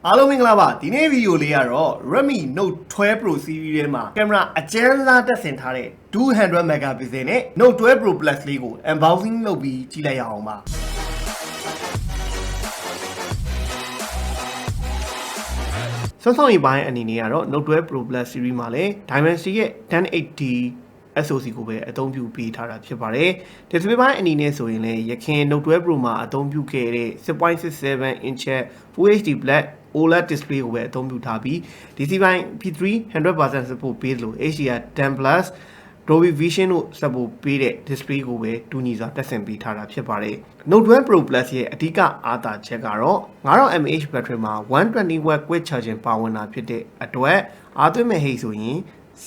အားလုံးမင်္ဂလာပါဒီနေ့ဗီဒီယိုလေးကတော့ Redmi Note 12 Pro series ထဲမှာကင်မရာအကျဉ်းစားတက်ဆင်ထားတဲ့200 megapixel နဲ့ Note 12 Pro Plus လေးကို unboxing လုပ်ပြီးကြည့်လိုက်ရအောင်ပါဆောင်းဆောင်ရေးပိုင်းအနေနဲ့ကတော့ Note 12 Pro Plus series မှာလည်း Dimensity ရဲ့ 1080 SoC ကိုပဲအသုံးပြုပေးထားတာဖြစ်ပါတယ်။ Display ပိုင်းအနေနဲ့ဆိုရင်လည်းရခင် Note 12 Pro မှာအသုံးပြုခဲ့တဲ့ 6.67 inch Full HD Black OLED display ကိုပဲအသုံးပြုထားပြီး DC ပိုင်း P3 100% support ပေးလို့ HDR10 Plus Dolby Vision တို့ support ပေးတဲ့ display ကိုပဲတူညီစွာတက်ဆင်ပေးထားတာဖြစ်ပါတယ်။ Note 12 Pro Plus ရဲ့အဓိကအားသာချက်ကတော့ 9000 mAh battery မှာ 120W quick charging ပါဝင်တာဖြစ်တဲ့အတွက်အားသွင်းမဲ့ဟိတ်ဆိုရင်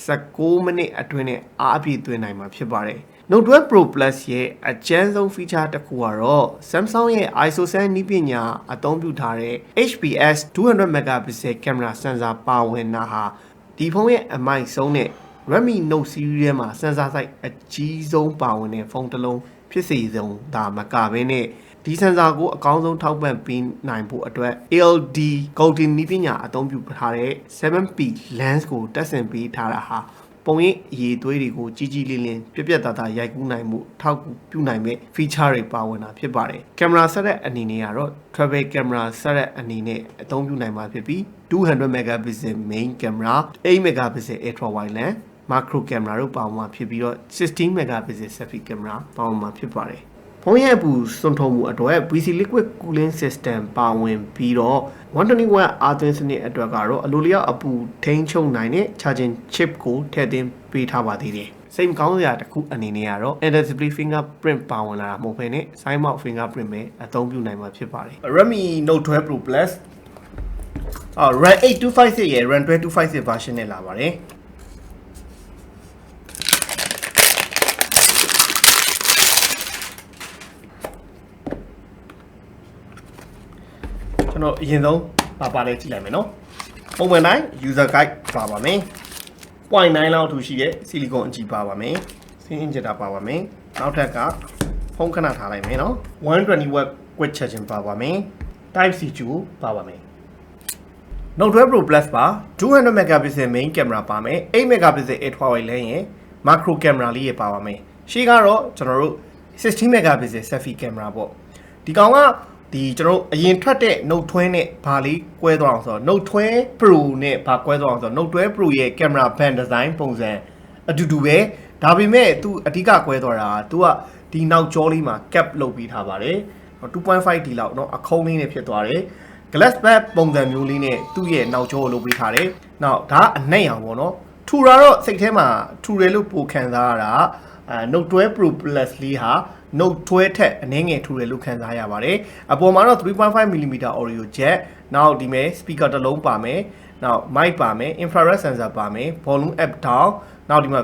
19မိနစ်အတွင်းနဲ့အားအပြည့်သွင်းနိုင်မှာဖြစ်ပါတယ်။ Note 12 Pro Plus ရဲ့အကျန်းဆုံး feature တစ်ခုကတော့ Samsung ရဲ့ ISO 7 နည်းပညာအသုံးပြုထားတဲ့ HPS 200 megapixel camera sensor ပါဝင်တာဟာဒီဖုန်းရဲ့အမိုက်ဆုံးနဲ့ Redmi Note series ထဲမှာ sensor size အကြီးဆုံးပါဝင်တဲ့ဖုန်းတစ်လုံးဖြစ်စေဆုံးဒါမကဘဲနဲ့ဒီ sensor ကိုအကောင်းဆုံးထောက်ပံ့ပေးနိုင်ဖို့အတွက် ALD Golden နည်းပညာအသုံးပြုထားတဲ့ 7P lens ကိုတက်ဆင်ပေးထားတာဟာပုံရိပ်အရေးသွေးတွေကိုကြီးကြီးလင်းလင်းပြက်ပြက်သားသားရိုက်ကူးနိုင်မှုထောက်ကူပြုနိုင်မဲ့ feature တွေပါဝင်တာဖြစ်ပါတယ်။ camera set အနေနဲ့ကတော့ travel camera set အနေနဲ့အသုံးပြုနိုင်မှာဖြစ်ပြီး200 megapixel main camera 8 megapixel ultra wide lens macro camera တို့ပါဝင်မှာဖြစ်ပြီးတော့16 megapixel selfie camera ပါဝင်မှာဖြစ်ပါတယ်။ဖုန်းရဲ့အပူစွန့်ထုတ်မှုအတွက် PC liquid cooling system ပါဝင်ပြီးတော့120W အားသွင်းစနစ်အတွက်ကတော့အလိုလျောက်အပူထိန်းချုပ်နိုင်တဲ့ charging chip ကိုထည့်သွင်းပေးထားပါသေးတယ်။စိတ်မကောင်းစရာတစ်ခုအနေနဲ့ကတော့ display fingerprint ပါဝင်လာတာမဟုတ်ဘဲနဲ့ side mount fingerprint ပဲအသုံးပြုနိုင်မှာဖြစ်ပါတယ်။ Redmi Note 12 Pro Plus RAM 8256ရဲ့ RAM 256 version နဲ့လာပါတယ်။ကျွန်တော်အရင်ဆုံးပါလဲကြည့်လိုက်မယ်နော်ပုံမှန်တိုင်း user guide ပါပါမယ် 0.9 လောက်ထူရှိတဲ့ silicone အကြည့်ပါပါမယ် screen injector ပါပါမယ်နောက်ထပ်ကဖုန်းခဏထားလိုက်မယ်နော် 120W quick charging ပါပါမယ် type C ကျူပါပါမယ် Note 12 Pro Plus ပါ200 megapixel main camera ပါမယ်8 megapixel ultra wide lens ရဲ့ macro camera လေးရပါပါမယ်ရှေ့ကတော့ကျွန်တော်တို့16 megapixel selfie camera ပေါ့ဒီကောင်ကဒီကျွန်တော်အရင်ထွက်တဲ့ Note 12နဲ့ဘာလေးကွဲသွားအောင်ဆိုတော့ Note 12 Pro နဲ့ဘာကွဲသွားအောင်ဆိုတော့ Note 12 Pro ရဲ့ camera band design ပုံစံအတူတူပဲဒါပေမဲ့သူအဓိကကွဲသွားတာသူကဒီနောက်ကျောလေးမှာ cap လုပ်ပြီးထားပါတယ် 2.5D လောက်เนาะအခုံးလေးနဲ့ဖြစ်သွားတယ် glass back ပုံစံမျိုးလေးနဲ့သူ့ရဲ့နောက်ကျောကိုလုပ်ပေးထားတယ်နောက်ဒါအနက်ရောင်ပေါ့เนาะထူတာတော့စိတ်ထဲမှာထူတယ်လို့ပိုခံစားရတာNote 12 Pro Plus လေးဟာNote 12 ထက်အနည်းငယ်ထူတယ်လို့ခံစားရပါတယ်အပေါ်မှာတော့ 3.5mm audio jack နောက်ဒီမဲ့ speaker တစ်လုံးပါမယ်နောက် mic ပါမယ် infrared sensor ပါမယ် volume up down နောက်ဒီမှာ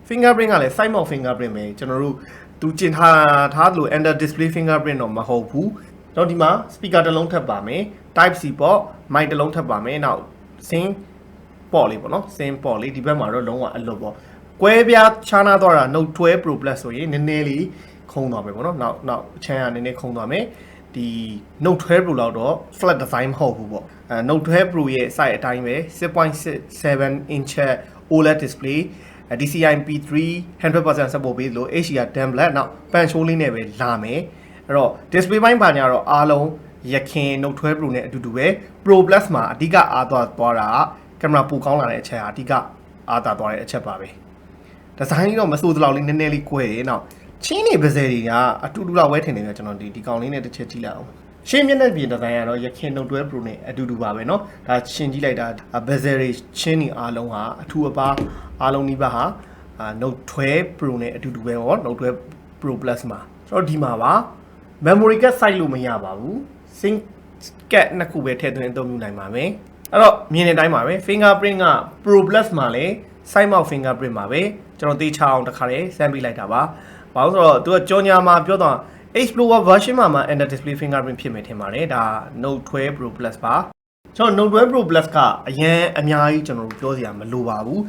fingerprint ကလည်း side mount fingerprint ပဲကျွန်တော်တို့သူကျင်ထားလို့ under display fingerprint တော့မဟုတ်ဘူးနောက်ဒီမှာ speaker တစ်လုံးထပ်ပါမယ် type C ပေါ့ mic တစ်လုံးထပ်ပါမယ်နောက် sync ပေါ့လေးပေါ့နော် sync ပေါ့လေးဒီဘက်မှာတော့လုံးဝအလွတ်ပေါ့ကွဲပြားခြားနားသွားတာ Note 12 Pro Plus ဆိုရင်နည်းနည်းလေးခုံသွားပဲပေါ့နော်နောက်အချမ်းကနည်းနည်းခုံသွားမယ်ဒီ Note 12 Pro လောက်တော့ flat design မဟုတ်ဘူးပေါ့Note 12 Pro ရဲ့ size အတိုင်းပဲ 6.67 inch OLED display DCI P3 100% support ပေးလို့ HDR10 Black နောက် pan show လေးနဲ့ပဲလာမယ်အဲ့တော့ display ပိုင်းပါညာတော့အားလုံးရခင် Note 12 Pro နဲ့အတူတူပဲ Pro Plus မှာအဓိကအားသွားတာကင်မရာပိုကောင်းလာတဲ့အချက်အဓိကအားသာသွားတဲ့အချက်ပါပဲဒီဇိုင်းလေးတော့မစိုးသလောက်လေးနည်းနည်းလေးကွဲတယ်နောက်ချင်းနေပါစေတွေကအတူတူလောက်ပဲထင်နေတယ်ကျွန်တော်ဒီကောင်လေးနဲ့တစ်ချက်ကြည့်လိုက်အောင်ရှင်းမျက်နှာပြင်ဒီဇိုင်းကတော့ရခင် Note 12 Pro နဲ့အတူတူပါပဲเนาะဒါရှင်းကြည့်လိုက်တာဘယ်ဇယ်တွေချင်းနေအားလုံးဟာအထူအပါအားလုံးဒီပါဟာ Note 12 Pro နဲ့အတူတူပဲဟော Note 12 Pro Plus မှာကျွန်တော်ဒီမှာပါ memory card စိုက်လို့မရပါဘူး sync card နှစ်ခုပဲထည့်သွင်းအသုံးပြုနိုင်ပါမယ်အဲ့တော့မြင်တဲ့အတိုင်းပါပဲ fingerprint က Pro Plus မှာလည်း side mount fingerprint မှာပဲကျွန်တော်တေးချအောင်တစ်ခါလေးစမ်းပေးလိုက်တာပါဘာလို့ဆိုတော့သူကကြောညာမှာပြောတော့ Explorer version မှာ under display fingerprint ဖြစ်မယ်ထင်ပါတယ်ဒါ Note 12 Pro Plus ပါကျွန်တော် Note 12 Pro Plus ကအရင်အများကြီးကျွန်တော်တို့ပြောစရာမလိုပါဘူး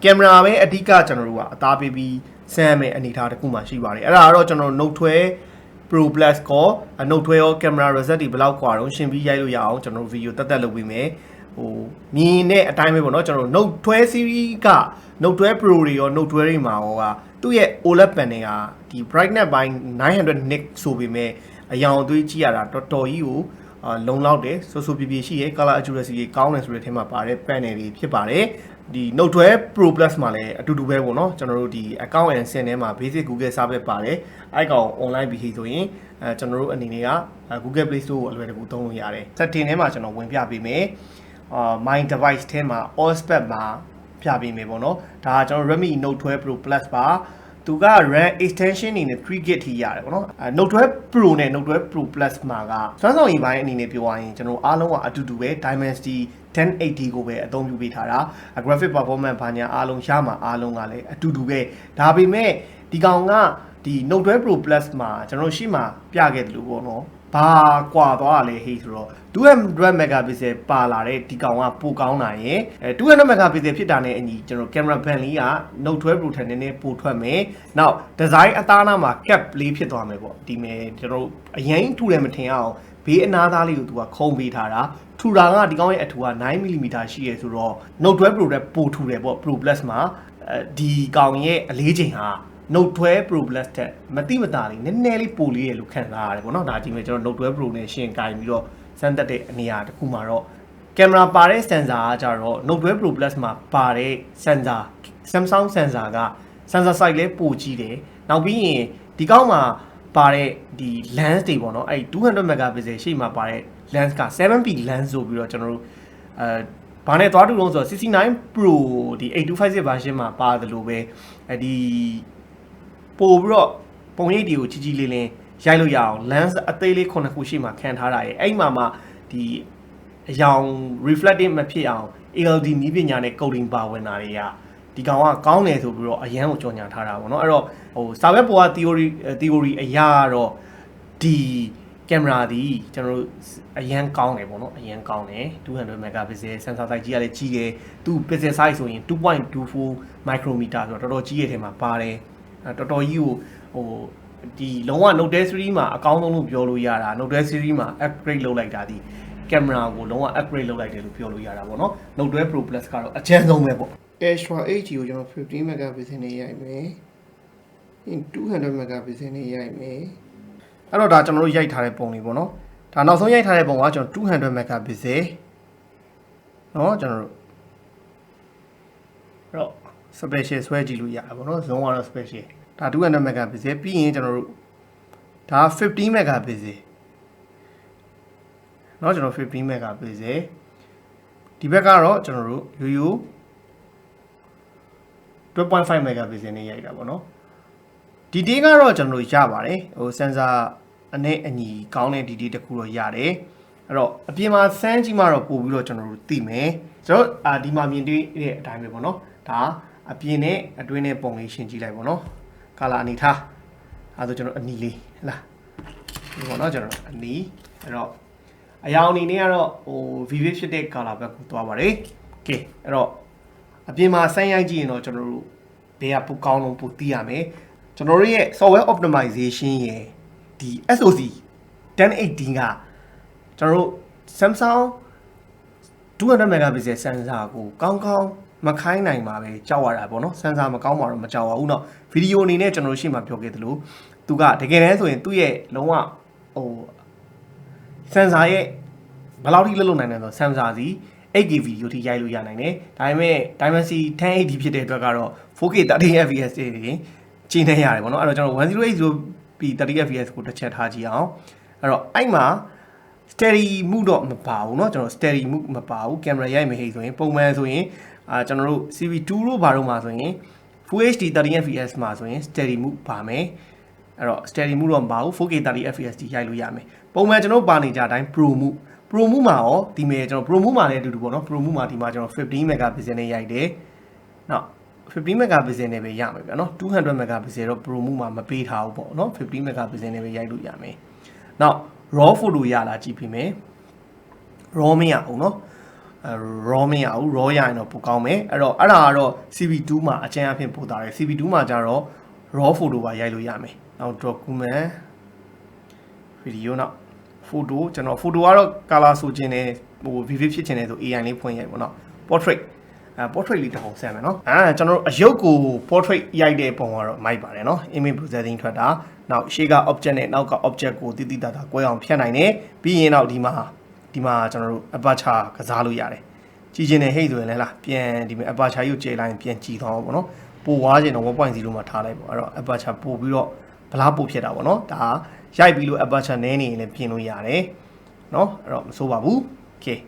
ကင်မရာပဲအဓိကကျွန်တော်တို့ကအသားပေးပြီးစမ်းမယ်အနေထားတစ်ခုမှရှိပါတယ်အဲ့ဒါကတော့ကျွန်တော် Note 12 Pro Plus ကို Note 12ရော camera result တွေဘယ်လောက်กว่าတော့ရှင်းပြီးရိုက်လို့ရအောင်ကျွန်တော်တို့ video တက်လုပ်ပေးမယ်ဟိုမြင်တဲ့အတိုင်းပဲပေါ့နော်ကျွန်တော်တို့ Note 12 series က Note 12 Pro တွေရော Note 12တွေမှာရောကသူ့ရဲ့ OLED panel ကဒီ brightness ပိုင်း900 nit ဆိုပေမဲ့အရောင်အသွေးကြည့်ရတာတော်တော်ကြီးကိုလုံလောက်တယ်ဆိုပြပြရှိရဲ့ color accuracy ကြီးကောင်းတယ်ဆိုတဲ့အထက်မှာပါတဲ့ panel တွေဖြစ်ပါတယ်ဒီ Note 12 Pro Plus မှာလည်းအတူတူပဲပေါ့နော်ကျွန်တော်တို့ဒီ account and send ထဲမှာ basic Google service ပါတယ်အဲ့ကောင် online ပြီးဆိုရင်ကျွန်တော်တို့အနေနဲ့က Google Play Store ကိုအလွယ်တကူသုံးလို့ရတယ် setting ထဲမှာကျွန်တော်ဝင်ပြပေးမယ်my device ထဲမှာ all spec မှာပြပေးမယ်ပေါ့နော်ဒါကကျွန်တော် Redmi Note 12 Pro Plus ပါသူက RAM extension အနေနဲ့ 3GB ထိရတယ်ပေါ့နော် Note 12 Pro နဲ့ Note 12 Pro Plus မှာကစွမ်းဆောင်ရည်ပိုင်းအနေနဲ့ပြောရရင်ကျွန်တော်အားလုံးကအတူတူပဲ Dimensity 1080ကိုပဲအသုံးပြုပေးထားတာ graphic performance ဘာညာအားလုံးရမှာအားလုံးကလည်းအတူတူပဲဒါပေမဲ့ဒီကောင်ကဒီ Note 12 Pro Plus မှာကျွန်တော်ရှိမှပြခဲ့တယ်လို့ပေါ့နော်ဘာကွာသွားတာလဲဟေးဆိုတော့200 megapixel ပါလာတဲ့ဒီကောင်ကပိုကောင်းတာရယ်200 megapixel ဖြစ်တာနဲ့အညီကျွန်တော် camera band လေးက Note 12 Pro ထက်နည်းနည်းပိုထွက်မယ်နောက် design အသားနာမှာ cap လေးဖြစ်သွားမယ်ပေါ့ဒီမဲ့ကျွန်တော်အရင်ထူတယ်မထင်အောင်ဘေးအနားသားလေးကိုသူကခုံပေးထားတာထူတာကဒီကောင်ရဲ့အထူက 9mm ရှိရဆိုတော့ Note 12 Pro တဲ့ပိုထူတယ်ပေါ့ Pro Plus မှာဒီကောင်ရဲ့အလေးချိန်ဟာ Note 12 Pro Plus တဲ့မတိမတာလေးနည်းနည်းလေးပိုလေးရလို့ခံစားရတယ်ပေါ့နော်ဒါဒီမဲ့ကျွန်တော် Note 12 Pro နဲ့ရှင်းကင်ပြီးတော့စမ်းသက်တဲ့အနေအတစ်ခုမှာတော့ကင်မရာပါတဲ့ sensor ကကြတော့ Note 12 Pro Plus မှာပါတဲ့ sensor Samsung sensor က sensor size လဲပိုကြီးတယ်နောက်ပြီးရင်ဒီကောက်မှာပါတဲ့ဒီ lens တွေပေါ့နော်အဲ့200 megapixel ရှေ့မှာပါတဲ့ lens က 7p lens ဆိုပြီးတော့ကျွန်တော်တို့ဘာနဲ့သွားတူလို့ဆိုတော့ 69 Pro ဒီ 8256 version မှာပါတယ်လို့ပဲဒီပို့ပြီးတော့ပုံရိပ်တွေကိုကြီးကြီးလေးလေးရိုက်လို့ရအောင် lens အသေးလေး9ခုရှိမှခံထားတာရဲ့အဲ့မှာမှဒီအယောင် reflective မဖြစ်အောင် ALD နည်းပညာနဲ့ coding ပါဝင်တာတွေကဒီကောင်ကကောင်းတယ်ဆိုပြီးတော့အရန်ကိုကြော်ညာထားတာပေါ့နော်အဲ့တော့ဟိုစာရွက်ပေါ်က theory အရာတော့ဒီကင်မရာဒီကျွန်တော်တို့အရန်ကောင်းတယ်ပေါ့နော်အရန်ကောင်းတယ်200 megapixel sensor size ကြီးကလည်းကြီးတယ်သူ pixel size ဆိုရင် 2.24 micrometer ဆိုတော့တော်တော်ကြီးရဲ့ထဲမှာပါတယ်တော်တော်ကြီးကိုဟိုဒီလုံးဝ Note 10 series မှာအကောင်းဆုံးလို့ပြောလို့ရတာ Note 10 series မှာ upgrade လုပ်လိုက်တာဒီကင်မရာကိုလုံးဝ upgrade လုပ်လိုက်တယ်လို့ပြောလို့ရတာပေါ့နော် Note 12 Pro Plus ကတော့အချမ်းဆုံးပဲပေါ့ Extra HD ကိုကျွန်တော်15 megapixel နဲ့ရိုက်မယ်200 megapixel နဲ့ရိုက်မယ်အဲ့တော့ဒါကျွန်တော်တို့ရိုက်ထားတဲ့ပုံလေးပေါ့နော်ဒါနောက်ဆုံးရိုက်ထားတဲ့ပုံကကျွန်တော်200 megapixel เนาะကျွန်တော်တို့အဲ့တော့ special ဆွဲကြည့်လို့ရတာပေါ့နော် zone ကတော့ special ဒါ200 megapixel ပြီးရင်ကျွန်တော်တို့ဒါ15 megapixel เนาะကျွန်တော်15 megapixel ဒီဘက်ကတော့ကျွန်တော်တို့ရိုးရိုး12.5 megapixel နဲ့ရိုက်တာပေါ့နော်ဒီတေးကတော့ကျွန်တော်တို့ရပါတယ်ဟို sensor အနဲ့အညီကောင်းတဲ့ဒီတေးတစ်ခုတော့ရတယ်အဲ့တော့အပြင်မှာစမ်းကြည့်မှတော့ပို့ပြီးတော့ကျွန်တော်တို့သိမယ်ကျွန်တော်ဒီမှာမြင်တွေ့တဲ့အတိုင်းပဲပေါ့နော်ဒါအပြင်နဲ့အတွင်းနဲ့ပုံလေးရှင်းကြည့်လိုက်ပေါ့နော်ကာလာအနေထားအဲဆိုကျွန်တော်အနီလေးဟလားဒီပေါ့နော်ကျွန်တော်အနီအဲ့တော့အရောင်အနေနဲ့ကတော့ဟို vivid ဖြစ်တဲ့ color ဘက်ကိုသွားပါတယ်โอเคအဲ့တော့အပြင်မှာစမ်းရိုက်ကြည့်ရင်တော့ကျွန်တော်တို့ဘေးကပိုကောင်းလုံးပိုသိရမယ်ကျွန်တော်တို့ရဲ့ software optimization ရဲ့ဒီ SoC 1080ကကျွန်တော်တို့ Samsung 200 megapixel sensor ကိုကောင်းကောင်းမခိုင်းနိုင်ပါပဲကြောက်ရတာပေါ့နော် sensor မကောင်းပါတော့မကြောက်ပါဘူးเนาะဗီဒီယိုအနေနဲ့ကျွန်တော်တို့ရှေ့မှာပြောခဲ့သလိုသူကတကယ်တမ်းဆိုရင်သူ့ရဲ့လုံးဝဟို sensor ရဲ့ဘယ်လောက်ထိလွတ်လွတ်နိုင်လဲဆိုတော့ sensor စီ 8K ဗီဒီယိုထိရိုက်လို့ရနိုင်တယ်ဒါပေမဲ့ Dimensity 1080ဖြစ်တဲ့အတွက်ကတော့ 4K 30fps တွေချိန်နေရတယ်ပေါ့နော်အဲ့တော့ကျွန်တော် 1080p 30fps ကိုတစ်ချက်ထားကြည့်အောင်အဲ့တော့အဲ့မှာ steady move တော့မပါဘူးเนาะကျွန်တော် steady move မပါဘူးကင်မရာရိုက်မယ်ဟိဆိုရင်ပုံမှန်ဆိုရင်ကျွန်တော်တို့ CV2 တို့ဘာတို့မှာဆိုရင် Full HD 30fps မှာဆိုရင် steady move ပါမယ်အဲ့တော့ steady move တော့မပါဘူး 4K 30fps ထိရိုက်လို့ရမယ်ပုံမှန်ကျွန်တော်ပါနေကြအတိုင်း Pro move မှာရောဒီမဲ့ကျွန်တော် Pro move မှာလည်းအတူတူပေါ့နော် Pro move မှာဒီမှာကျွန်တော်15 megapixel နဲ့ရိုက်တယ်နောက်15 megapixel နဲ့ပဲရမယ်ဗျာနော်200 megapixel တော့ Pro move မှာမပေးထားဘူးပေါ့နော်15 megapixel နဲ့ပဲရိုက်လို့ရမယ်နောက် raw photo ရလာကြည့်ပြီမယ် raw မရဘူးเนาะraw မရဘူး raw ရရင်တော့ပိုကောင်းမယ်အဲ့တော့အဲ့ဒါကတော့ CV2 မှာအကျဉ်းအဖြစ်ပို့တာတယ် CV2 မှာကျတော့ raw photo ပါရိုက်လို့ရမယ်နောက် document video နော် photo ကျွန်တော် photo ကတော့ color ဆိုခြင်းနဲ့ဟို vivid ဖြစ်ခြင်းနဲ့ဆို AI လေးဖွင့်ရိုက်ပေါ့နော် portrait portrait လေးတစ်ပုံဆက်မယ်နော်ကျွန်တော်တို့အရုပ်ကို portrait ရိုက်တဲ့ပုံကတော့မိုက်ပါတယ်နော် image processing ထွက်တာနောက်ရှေ့က object နဲ့နောက်က object ကိုတိတိတတ်တာကွဲအောင်ဖြတ်နိုင်တယ်ပြီးရင်တော့ဒီမှာကျွန်တော်တို့ aperture ကစားလို့ရတယ်ကြည့်ခြင်းနဲ့ဟိတ်ဆိုရင်လည်းလားပြန်ဒီမှာ aperture ကိုကျဲလိုက်ပြန်ကြည့်သွားပေါ့နော်ပိုွားခြင်းတော့ 1.0 မှာထားလိုက်ပေါ့အဲ့တော့ aperture ပို့ပြီးတော့ဗလားပို့ဖြစ်တာပေါ့နော်ဒါရိုက်ပြီးလို့ aperture နည်းနေရင်လည်းပြင်လို့ရတယ်နော်အဲ့တော့မဆိုးပါဘူး okay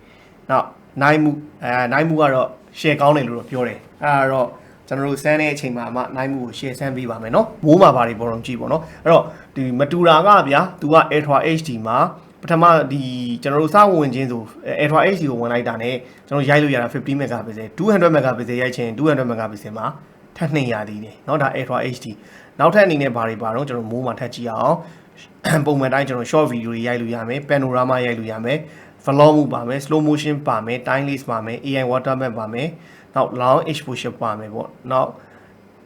နောက်နိုင်မှုကတော့ share ကောင်းတယ်လို့တော့ပြောတယ်အဲ့တော့ကျွန်တော်တို့စမ်းတဲ့အချိန်မှာမှနိုင်မှုကို share စမ်းပေးပါမယ်နော်မိုးမှာပါတယ်ပေါ်တော့ကြည့်ပေါ့နော်အဲ့တော့ဒီမတူတာကဗျာသူက Ultra HD မှာပထမဒီကျွန်တော်တို့စဝင်ချင်းဆို Ultra HD ကိုဝင်လိုက်တာ ਨੇ ကျွန်တော်ရိုက်လို့ရတာ50 megapixel 200 megapixel ရိုက်ချင်200 megapixel မှာထပ်နှိမ့်ရသေးတယ်เนาะဒါ Ultra HD နောက်ထပ်အနေနဲ့ဘာတွေပါတော့ကျွန်တော်မိုးမှာထပ်ကြည့်အောင်ပုံမှန်တိုင်းကျွန်တော် short video တွေရိုက်လို့ရမယ် panorama ရိုက်လို့ရမယ် vlog မှုပါမယ် slow motion ပါမယ် time lapse ပါမယ် AI watermark ပါမယ်နောက် long exposure ပါမယ်ပေါ့နောက်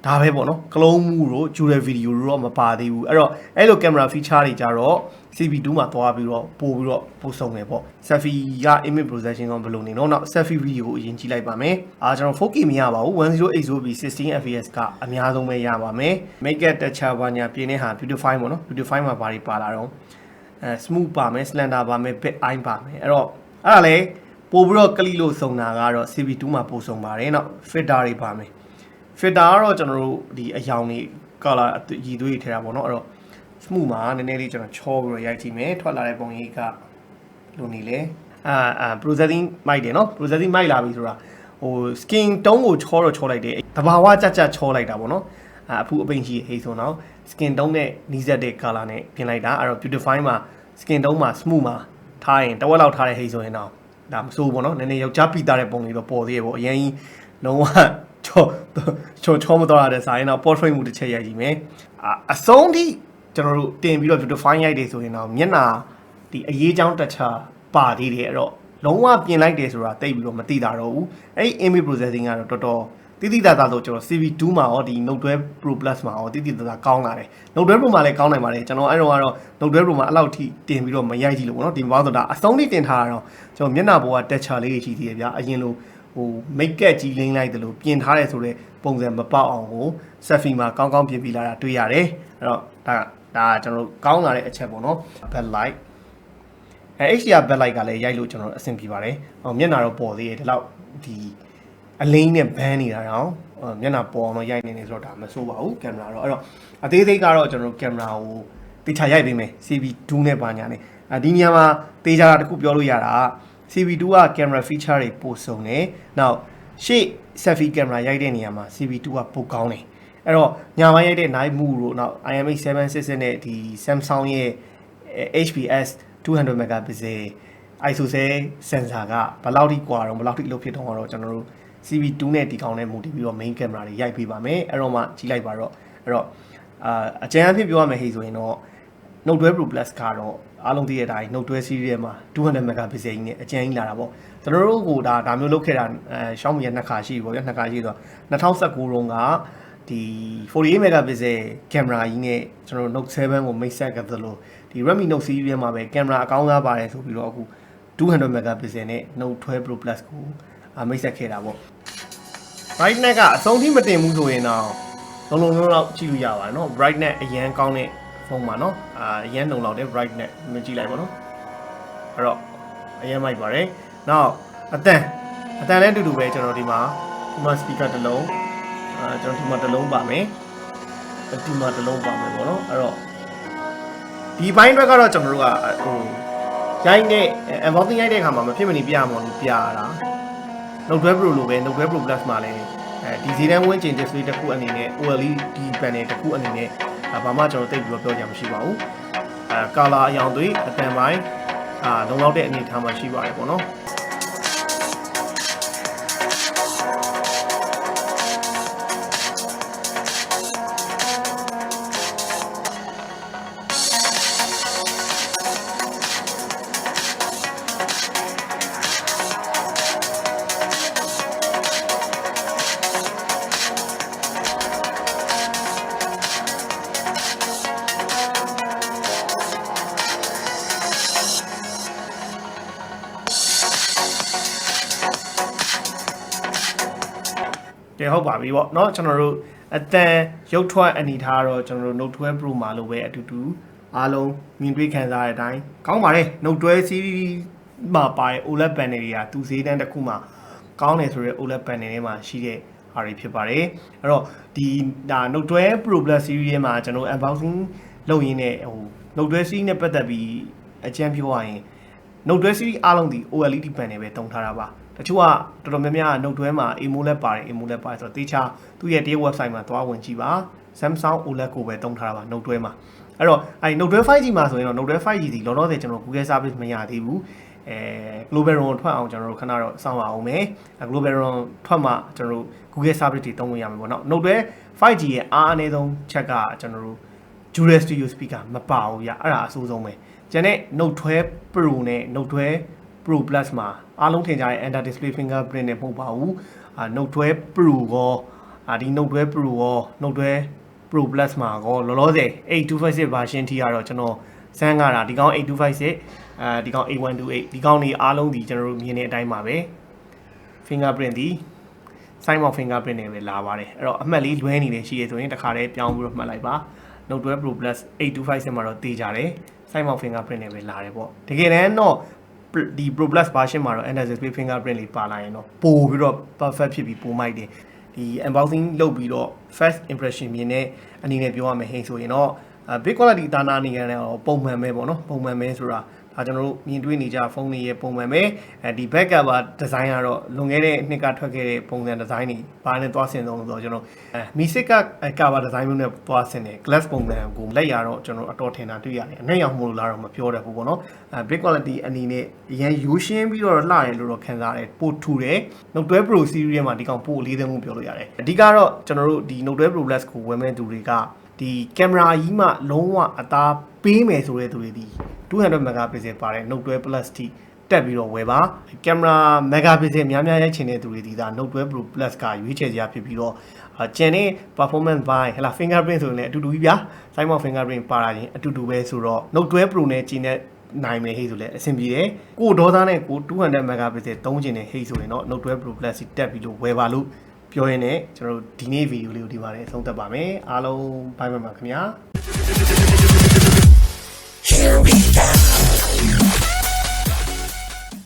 ဒါပဲပေါ့နော်ကလုံးမှုတို့ jewel video တို့တော့မပါသေးဘူးအဲ့တော့အဲ့လို camera feature တွေကြတော့ CP2 မှာသွားပြီးတော့ပို့ဆုံးတယ်ပေါ့ selfie က image processing ကဘယ်လိုနေနော်နောက် selfie video ကိုအရင်ကြည့်လိုက်ပါမယ်ကျွန်တော် 4K မရပါဘူး 1080p 16 fps ကအများဆုံးပဲရပါမယ် make it texture ဘာညာပြင်တဲ့ဟာ beautify ပေါ့နော် beautify မှာဘာတွေပါလာတော့smooth ပါမယ် slender ပါမယ် bit eye ပါမယ်အဲ့ဒါလေပို့ပြီးတော့ click လို့ဆုံးတာကတော့ CP2 မှာပို့ဆုံးပါတယ်နောက် filter တွေပါမယ် filter ကတော့ကျွန်တော်တို့ဒီအယောင်တွေ color ရည်သွေးထည့်တာပေါ့နော်အဲ့တော့ smooth မှာနည်းနည်းလေးကျွန်တော်ချောပြီးတော့ရိုက်ကြည့်မယ်ထွက်လာတဲ့ပုံရိပ်ကလိုနေလေprocessing မိုက်တယ်နော် processing မိုက်လာပြီဆိုတာဟို skin tone ကိုချောလိုက်တယ်တဘာဝကြချောလိုက်တာပေါ့နော်အဖူအပိန်ကြီးဟိဆိုတော့ skin tone နဲ့နီးစပ်တဲ့ color နဲ့ပြင်လိုက်တာအဲ့တော့ beautify မှာ skin tone မှာ smooth မှာထားရင်တဝက်လောက်ထားတဲ့ဟိဆိုရင်တော့ဒါမစိုးဘူးပေါ့နော်နည်းနည်းယောက်ျားပီတာတဲ့ပုံလေးတော့ပေါ်သေးရပေါ့အရင်ကြီးလုံးဝချောမတော်ရတဲ့စာရင်တော့ portrait မှုတစ်ချက်ရိုက်ကြည့်မယ်အဆုံးထိကျွန်တော်တို့တင်ပြီးတော့ beautify ရိုက်တယ်ဆိုရင်တော့မျက်နှာဒီအရေးချောင်းတက်ချပါသေးတယ်အဲ့တော့လုံးဝပြင်လိုက်တယ်ဆိုတာတိတ်ပြီးတော့မသိတာတော့ဘူးအဲ့ဒီ image processing ကတော့တော်တော်တိတိတတ်ဆိုကျွန်တော် CV2 မှာရောဒီ Note 12 Pro Plus မှာရောတိတိတတ်ကောင်းလာတယ် Note 12 Pro မှာလည်းကောင်းနိုင်ပါတယ်ကျွန်တော်အဲ့တော့ကတော့ Note 12 Pro မှာအဲ့လောက်ထိတင်ပြီးတော့မရိုက်ကြည့်လို့ပေါ့နော်ဒီမှာဆိုတာအဆုံးထိတင်ထားတာတော့ကျွန်တော်မျက်နှာပေါ်က texture လေးတွေရှိသေးတယ်ဗျာအရင်လိုဟို make up ကြီးလိမ့်လိုက်တယ်လို့ပြင်ထားတယ်ဆိုတော့ပုံစံမပေါက်အောင်ကို selfie မှာကောင်းကောင်းပြင်ပြီးလာတာတွေ့ရတယ်အဲ့တော့ဒါကျွန်တော်တို့ကောင်းလာတဲ့အချက်ပေါ့နော် backlight HDR backlight ကလည်းရိုက်လို့ကျွန်တော်အဆင်ပြေပါတယ်မျက်နှာတော့ပေါ်သေးတယ်ဒီလောက်ဒီအလိမ့်နဲ့ဘန်းနေတာတော့မျက်နှာပေါ်အောင်တော့ရိုက်နေနေဆိုတော့ဒါမဆိုးပါဘူးကင်မရာတော့အဲ့တော့အသေးသေးကတော့ကျွန်တော်တို့ကင်မရာကိုတေချာရိုက်ပေးမယ် CB2 နဲ့ပါညာနဲ့ဒီနေရာမှာတေချာတစ်ခုပြောလို့ရတာ CB2 က camera feature တွေပိုစုံတယ်နောက်ရှေ့ selfie camera ရိုက်တဲ့နေရာမှာ CB2 ကပိုကောင်းတယ်အဲ့တော့ညာပိုင်းရိုက်တဲ့ night move တို့နောက် IMX766 နဲ့ဒီ Samsung ရဲ့ HPS 200 megapixel ISO sensor ကဘယ်လောက်ထိကွာတော့ဘယ်လောက်ထိလုတ်ဖြစ်တော့ကျွန်တော်တို့ CB2 နဲ့ဒီကောင်နဲ့မူတည်ပြီးတော့ main camera တွေရိုက်ပေးပါမယ်အဲ့တော့မှကြည့်လိုက်ပါတော့အဲ့တော့အကြမ်းအဖြစ်ပြောရမယ်ဟိဆိုရင်တော့ Note 12 Pro Plus ကတော့အားလုံးသိတဲ့အတိုင်း Note 12 series ထဲမှာ200 megapixel ကြီးနဲ့အကြမ်းကြီးလာတာပေါ့ကျွန်တော်တို့ကဒါမျိုးလုပ်ခဲ့တာXiaomi ရဲ့နှစ်ခါရှိပြီပေါ့ဗျာနှစ်ခါရှိဆိုတော့2019တုန်းကဒီ48 megapixel camera ကြီးနဲ့ကျွန်တော်တို့ Note 7 ကိုမိတ်ဆက်ခဲ့သလိုဒီ Redmi Note series ထဲမှာပဲ camera အကောင်းစားပါတယ်ဆိုပြီးတော့အခု200 megapixel နဲ့ Note 12 Pro Plus ကိုမိတ်ဆက်ခဲ့တာပေါ့ brightness ကအဆုံးထိမတင်ဘူးဆိုရင်တော့လုံးလောက်ကြည့်လို့ရပါတယ်เนาะ brightness အရန်ကောင်းတဲ့ဖုန်းပါเนาะအရန်လုံလောက်တဲ့ brightness မကြည့်လိုက်ပါเนาะအဲ့တော့အရန်မိုက်ပါတယ်နောက်အတန်လည်းအတူတူပဲကျွန်တော်ဒီမှာ speaker တစ်လုံးကျွန်တော်ဒီမှာတစ်လုံးပါမယ်ဒီမှာတစ်လုံးပါမယ်ပေါ့เนาะအဲ့တော့ဒီဘိုင်းတွေကတော့ကျွန်တော်တို့ကဟိုရိုက်တဲ့ unboxing ရိုက်တဲ့အခါမှာမဖြစ်မနေပြရမှာလို့ပြရတာNote 12 Pro လိုပဲ Note 12 Pro Plus မှာလည်းဒီဈေးတန်းဝန်းကျင် display တစ်ခုအနေနဲ့ OLED panel တစ်ခုအနေနဲ့ဘာမှကျွန်တော်တိတ်ပြီးတော့ပြောကြမှာမရှိပါဘူးcolor အရောင်သွေးအတန်ပိုင်းလုံလောက်တဲ့အနေအထားမှာရှိပါတယ်ပေါ့နော် တယ်ဟုတ်ပါပြီပေါ့เนาะကျွန်တော်တို့အတန်ရုပ်ထွက်အနေထားတော့ကျွန်တော်တို့ Note 12 Pro မှာလို့ပဲအတူတူအားလုံးမြင်တွေ့ခံစားရတဲ့အတိုင်းကောင်းပါတယ် Note 12 series မှာပါတဲ့ OLED panel တွေကသူဈေးတန်းတစ်ခုမှာကောင်းတယ်ဆိုတော့ OLED panel ထဲမှာရှိတဲ့ဟာတွေဖြစ်ပါတယ်အဲ့တော့ဒီဒါ Note 12 Pro Plus series ထဲမှာကျွန်တော် unboxing လုပ်ရင်းနဲ့ဟို Note 12 series နဲ့ပတ်သက်ပြီးအကြံပြောရရင် Note 12 series အားလုံးဒီ OLED panel ပဲတုံးထားတာပါတချို့ကတော်တော်များများ Note 12မှာ AMOLED ပါတယ် AMOLED ပါတယ်ဆိုတော့တေချာသူ့ရဲ့ website မှာသွားဝင်ကြည့်ပါ Samsung OLED ကိုပဲတုံးထားတာပါ Note 12မှာအဲ့တော့အဲ့ Note 12 5G မှာဆိုရင်တော့ Note 12 5G ဒီလောလောဆယ်ကျွန်တော် Google service မရသေးဘူးglobal run ထွက်အောင်ကျွန်တော်တို့ခဏတော့စောင့်ရအောင်မယ် global run ထွက်မှကျွန်တော်တို့ Google service တွေတုံးလို့ရမှာပေါ့နော် Note 12 5G ရဲ့အားအနည်းဆုံးချက်ကကျွန်တော်တို့ dual stereo speaker မပါဘူးရအဲ့ဒါအဆိုးဆုံးပဲကျန်တဲ့ Note 12 Pro နဲ့ Note 12 Pro Plus မှာအားလုံးထင်ကြတဲ့ under display fingerprint နဲ့မဟုတ်ပါဘူး Note 12 Pro ကောဒီ Note 12 Pro ရော Note 12 Pro Plus မှာကောလောလောဆယ်8256 version ထိကတော့ကျွန်တော်စမ်းရတာဒီကောင်8256ဒီကောင်8128ဒီကောင်တွေအားလုံးဒီကျွန်တော်တို့မြင်တဲ့အတိုင်းပါပဲ fingerprint ဒီ sign of fingerprint တွေပဲလာပါတယ်အဲ့တော့အမှတ်လေးလွဲနေတယ်ရှိရဆိုရင်တခါတည်းပြောင်းပြီးတော့မှတ်လိုက်ပါNote 12 Pro Plus 8256မှာတော့တေးကြတယ် sign of fingerprint တွေပဲလာတယ်ပေါ့တကယ်တမ်းတော့ဒီ Pro Plus version မှာတော့ under display fingerprint လေးပါလာရင်တော့ပို့ပြီးတော့ perfect ဖြစ်ပြီးပို့မိုက်တယ်ဒီ unboxing လုပ်ပြီးတော့ first impression မြင်တဲ့အနေနဲ့ပြောရမယ်ဟိန်ဆိုရင်တော့ big quality တာနာနေကြတယ်ပုံမှန်ပဲပေါ့နော်ပုံမှန်ပဲဆိုတာဒါကျွန်တော်တို့မြင်တွေ့နေကြဖုန်းတွေရဲ့ပုံမှန်ပဲဒီ back cover design ကတော့လွန်ခဲ့တဲ့နှစ်ကထွက်ခဲ့တဲ့ပုံစံ design တွေဘာနဲ့သွားဆင်ဆုံးလို့ဆိုတော့ကျွန်တော်မီစစ်က cover design မျိုးနဲ့သွားဆင်တယ် glass ပုံစံကိုလက်ရတော့ကျွန်တော်အတော်ထင်တာတွေ့ရတယ်အနဲ့ရောက်မို့လို့လာတော့မပြောတတ်ဘူးပေါ့နော်big quality အနေနဲ့ရန်ရိုးရှင်းပြီးတော့လှတယ်လို့တော့ခံစားရတယ်ပို့ထူတယ် Note 12 Pro series မှာဒီကောင်ပို့လေးသိန်းမှုပြောလို့ရတယ်အဓိကတော့ကျွန်တော်တို့ဒီ Note 12 Pro Plus ကိုဝယ်မဲ့သူတွေကဒီကင်မရာကြီးမှလုံးဝအသားပေးမယ်ဆိုတဲ့သူတွေဒီ200 megapixel ပါတဲ့ Note 12 Plus ထိတက်ပြီးတော့ဝယ်ပါကင်မရာ megapixel များများရိုက်ချင်တဲ့သူတွေဒီဒါ Note 12 Pro Plus ကရွေးချယ်စရာဖြစ်ပြီးတော့ကျန်တဲ့ performance ဘိုင်းဟလာ fingerprint ဆိုရင်လည်းအတူတူကြီးဗျာ sign of fingerprint ပါလာရင်အတူတူပဲဆိုတော့ Note 12 Pro နဲ့ကျင်းတဲ့နိုင်မယ်ဟေ့ဆိုလဲအဆင်ပြေတယ်ကိုဒေါသနဲ့ကို200 megapixel သုံးချင်တဲ့ဟေ့ဆိုရင်တော့ Note 12 Pro Plus တက်ပြီးတော့ဝယ်ပါလို့ပြောရင်းနဲ့ကျွန်တော်တို့ဒီနေ့ဗီဒီယိုလေးကိုဒီမှာလည်းဆုံးသက်ပါမယ်အားလုံးဘိုင်းမှာခင်ဗျာ